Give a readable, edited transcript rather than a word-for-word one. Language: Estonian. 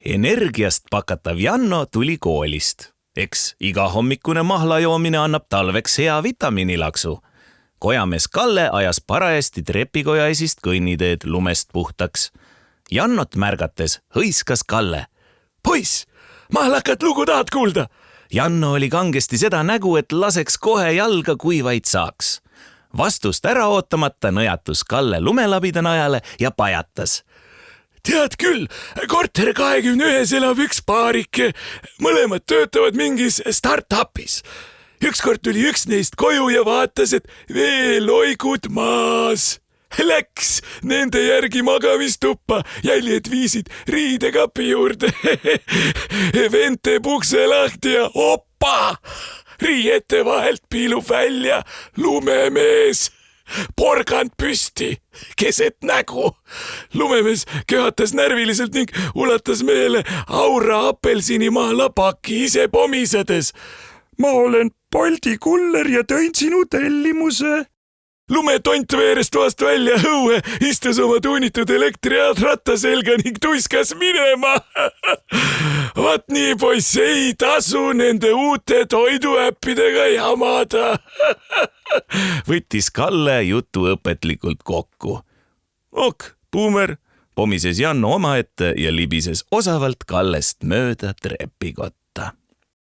Energiast pakatav Janno tuli koolist. Eks iga hommikune mahla joomine annab talveks hea vitamiinilaksu. Kojamees Kalle ajas parajasti trepikoja esist kõnniteed lumest puhtaks. Jannot märgates hõiskas Kalle. Poiss, mahlakat lugu tahad kuulda? Janno oli kangesti seda nägu, et laseks kohe jalga, kui vaid saaks. Vastust ära ootamata nõjatus Kalle lumelabida najale ja pajatas. Tead küll, korter 21 elab üks paarike. Mõlemad töötavad mingis startupis. Ükskord tuli üks neist koju ja vaatas, et veel oigud maas. Läks nende järgi magamistuppa, jäljed viisid riidekapi juurde. Vend teeb ukse lahti ja oppa! Riiete vahelt piilub välja lumemees. Porgand püsti, keset nägu. Lumemees köhatas närviliselt ning ulatas meele aura apelsinimahla paki ise pomisedes. Ma olen Bolti kuller ja tõin sinu tellimuse. Lumetont veerest vast välja õue, istus oma tuunitud elektriaad ratta selga ning tuiskas minema. Vaat nii, poiss, ei tasu nende uute toiduäppidega jamada. Võttis Kalle jutu õpetlikult kokku. Ok, buumer, pomises Janno omaette ja libises osavalt Kallest mööda trepikotta.